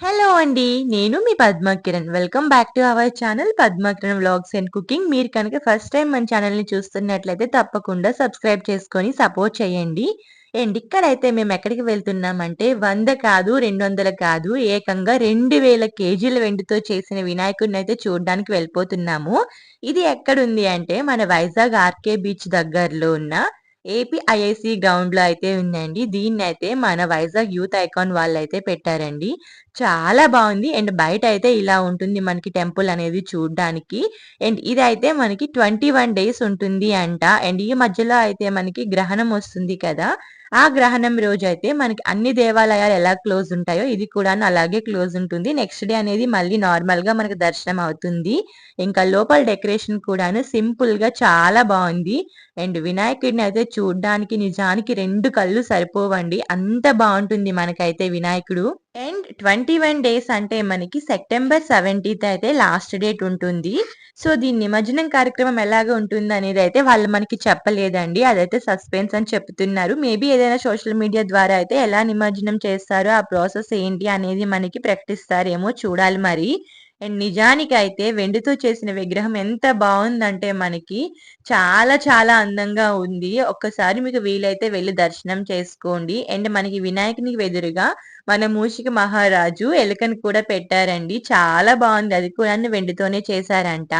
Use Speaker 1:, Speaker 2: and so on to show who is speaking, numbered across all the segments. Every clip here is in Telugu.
Speaker 1: హలో అండి. నేను మీ Padmakiran. Welcome back to our channel Padmakiran vlogs and cooking. మీరు కనుక ఫస్ట్ టైమ్ మన ఛానల్‌ని చూస్తున్నట్లయితే తప్పకుండా సబ్స్క్రైబ్ చేసుకొని సపోర్ట్ చేయండి. అండ్ ఇక్కడైతే మేమెక్కడికి వెళ్తున్నామంటే 100 కాదు, 200 కాదు ఏకంగా 2000 కేజీల వెండితో చేసిన వినాయకుడినైతే చూడ్డానికి వెళ్ళిపోతున్నాము. ఇది ఎక్కడుంది అంటే మన వైజాగ్ ఆర్‌కే బీచ్ దగ్గరలో ఉన్న ఏపీఐఐసీ గ్రౌండ్‌లో అయితే ఉందండి. దీన్నైతే మన వైజాగ్ యూత్ ఐకాన్ వాళ్ళైతే పెట్టారండి. చాలా బావుంది. అండ్ బయటయితే ఇలా ఉంటుంది మనకి టెంపుల్ అనేది చూడ్డానికి. అండ్ ఇదైతే మనకి 21 డేస్ ఉంటుంది అంట. అండ్ ఈ మధ్యలో అయితే మనకి గ్రహణం వస్తుంది కదా! ఆ గ్రహణం రోజైతే మనకి అన్ని దేవాలయాలు ఎలా క్లోజ్ ఉంటాయో ఇది కూడాను అలాగే క్లోజ్ ఉంటుంది. నెక్స్ట్ డే అనేది మళ్ళీ నార్మల్‌గా మనకు దర్శనం అవుతుంది. ఇంకా లోపల డెకరేషన్ కూడాను సింపుల్‌గా చాలా బావుంది. అండ్ వినాయకుడిని అయితే చూడ్డానికి నిజానికి 2 కళ్ళు సరిపోవండి. అంత బావుంటుంది మనకైతే వినాయకుడు. అండ్ 21 డేస్ అంటే మనకి సెప్టెంబర్ 17థ్ అయితే లాస్ట్ డేట్ ఉంటుంది. సో, దీని నిమజ్జనం కార్యక్రమం ఎలాగ ఉంటుందనేదైతే వాళ్ళు మనకి చెప్పలేదండి. అదైతే సస్పెన్స్ అని చెప్తున్నారు. మేబీ ఏదైనా సోషల్ మీడియా ద్వారా అయితే ఎలా నిమజ్జనం చేస్తారో, ఆ ప్రాసెస్ ఏంటి అనేది మనకి ప్రకటిస్తారేమో చూడాలి మరి. అండ్ నిజానికైతే వెండితో చేసిన విగ్రహం ఎంత బావుందంటే మనకి చాలా చాలా అందంగా ఉంది. ఒక్కసారి మీకు వీలైతే వెళ్లి దర్శనం చేసుకోండి. అండ్ మనకి వినాయకునికి ఎదురుగా మన మూషిక మహారాజు ఎలుకను కూడా పెట్టారండి. చాలా బావుంది. అది కూడాను వెండితోనే చేశారంట.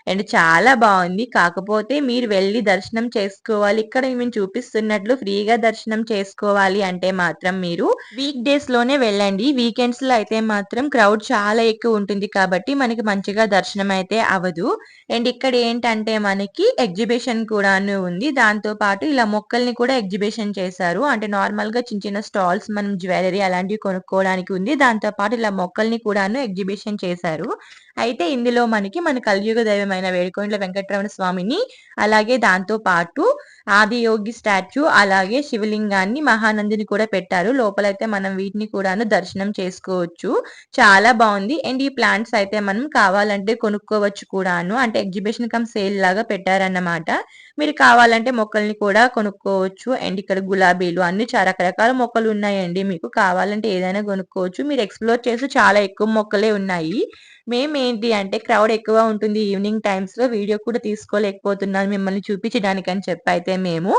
Speaker 1: అండ్ చాలా బావుంది. కాకపోతే మీరు వెళ్లి దర్శనం చేసుకోవాలి. ఇక్కడ మేము చూపిస్తున్నట్లు ఫ్రీగా దర్శనం చేసుకోవాలి అంటే మాత్రం మీరు వీక్ డేస్‌లోనే వెళ్ళండి. వీకెండ్స్‌లో అయితే మాత్రం క్రౌడ్ చాలా ఎక్కువ ఉంటుంది కాబట్టి మనకి మంచిగా దర్శనం అయితే అవ్వదు. అండ్ ఇక్కడ ఏంటంటే మనకి ఎగ్జిబిషన్ కూడాను ఉంది. దాంతో పాటు ఇలా మొక్కల్ని కూడా ఎగ్జిబిషన్ చేశారు. అంటే నార్మల్‌గా చిన్న చిన్న స్టాల్స్ మనం జ్యువెల్లరీ అలాంటివి కొనుక్కోవడానికి ఉంది. దాంతో పాటు ఇలా మొక్కల్ని కూడాను ఎగ్జిబిషన్ చేశారు. అయితే ఇందులో మనకి మన కలియుగ దైవమైన వేడుకొండల వెంకటరమణ స్వామిని, అలాగే దాంతో పాటు ఆదియోగి స్టాచ్యూ, అలాగే శివలింగాన్ని, మహానందిని కూడా పెట్టారు. లోపలైతే మనం వీటిని కూడాను దర్శనం చేసుకోవచ్చు. చాలా బావుంది. అండ్ ఈ ప్లాంట్స్ అయితే మనం కావాలంటే కొనుక్కోవచ్చు కూడాను. అంటే ఎగ్జిబిషన్ కమ్ సేల్ లాగా పెట్టారన్నమాట. మీరు కావాలంటే మొక్కల్ని కూడా కొనుక్కోవచ్చు. అండ్ ఇక్కడ గులాబీలు అన్ని రకరకాల మొక్కలు ఉన్నాయండి. మీకు కావాలంటే ఏదైనా కొనుక్కోవచ్చు. మీరు ఎక్స్‌ప్లోర్ చేస్తే చాలా ఎక్కువ మొక్కలే ఉన్నాయి. మేమేంటి అంటే క్రౌడ్ ఎక్కువ ఉంటుంది ఈవినింగ్ టైమ్స్‌లో వీడియో కూడా తీసుకోలేకపోతున్నాను మిమ్మల్ని చూపించడానికని చెప్పైతే మేము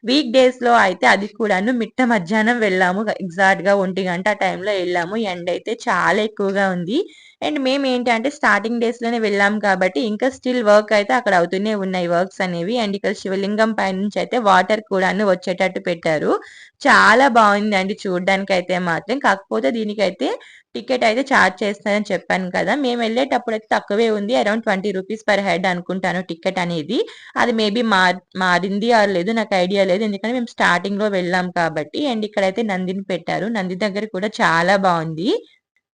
Speaker 1: వీక్ డేస్‌లో అయితే అది కూడాను మిట్ట మధ్యాహ్నం వెళ్ళాము. ఎగ్జాక్ట్‌గా 1:00 ఆ టైంలో ఎళ్ళాము. ఎండైతే చాలా ఎక్కువగా ఉంది. అండ్ మేమేంటి అంటే స్టార్టింగ్ డేస్‌లోనే వెళ్ళాం కాబట్టి ఇంకా స్టిల్ వర్క్ అయితే అక్కడ అవుతూనే ఉన్నాయి వర్క్స్ అనేవి. అండ్ ఇక్కడ శివలింగం పైనుంచి అయితే వాటర్ కూడాను వచ్చేటట్టు పెట్టారు. చాలా బావుందండి చూడ్డానికైతే మాత్రం. కాకపోతే దీనికైతే టికెట్ అయితే చార్జ్ చేస్తారని చెప్పాను కదా! మేమెళ్ళేటప్పుడైతే తక్కువే ఉంది. అరౌండ్ 20 రూపీస్ పర్ హెడ్ అనుకుంటాను టికెట్ అనేది. అది మేబీ మారింది ఆర్ లేదు నాకు ఐడియా లేదు. ఎందుకంటే మేము స్టార్టింగ్‌లో వెళ్ళాం కాబట్టి. అండ్ ఇక్కడైతే నందిని పెట్టారు. నంది దగ్గర కూడా చాలా బావుంది.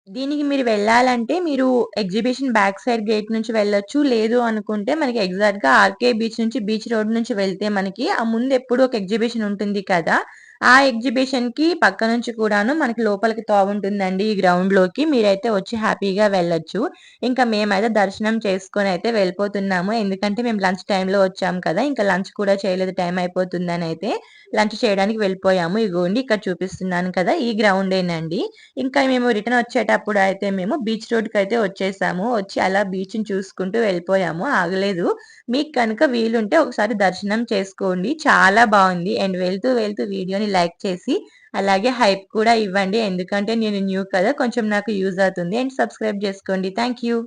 Speaker 1: దీనికి మీరు వెళ్ళాలంటే మీరు ఎగ్జిబిషన్ బ్యాక్ సైడ్ గేట్ నుంచి వెళ్ళొచ్చు. లేదు అనుకుంటే మనకి ఎగ్జాక్ట్‌గా ఆర్‌కే బీచ్ నుంచి బీచ్ రోడ్ నుంచి వెళ్తే మనకి ఆ ముందెప్పుడు ఒక ఎగ్జిబిషన్ ఉంటుంది కదా! ఆ ఎగ్జిబిషన్‌కి పక్క నుంచి కూడాను మనకి లోపలికి తోవుంటుందండి ఈ గ్రౌండ్‌లోకి. మీరైతే వచ్చి హ్యాపీగా వెళ్ళొచ్చు. ఇంకా మేమైతే దర్శనం చేసుకొనైతే వెళ్ళిపోతున్నాము. ఎందుకంటే మేము లంచ్ టైమ్‌లో వచ్చాం కదా! ఇంకా లంచ్ కూడా చేయలేదు టైం అయిపోతుందనైతే లంచ్ చేయడానికి వెళ్ళిపోయాము. ఇగోండి ఇక్కడ చూపిస్తున్నాను కదా! ఈ గ్రౌండేనండి. ఇంకా మేము రిటర్న్ వచ్చేటప్పుడు అయితే మేము బీచ్ రోడ్‌కైతే వచ్చేసాము. వచ్చి అలా బీచ్‌ని చూసుకుంటూ వెళ్ళిపోయాము. ఆగలేదు. మీకు కనుక వీలుంటే ఒకసారి దర్శనం చేసుకోండి. చాలా బావుంది. అండ్ వెళ్తూ వెళ్తూ వీడియోని లైక్ చేసి అలాగే హైప్ కూడా ఇవ్వండి. ఎందుకంటే నేను న్యూ కదా! కొంచెం నాకు యూజ్ అవుతుంది. అండ్ సబ్స్క్రైబ్ చేసుకోండి. Thank you.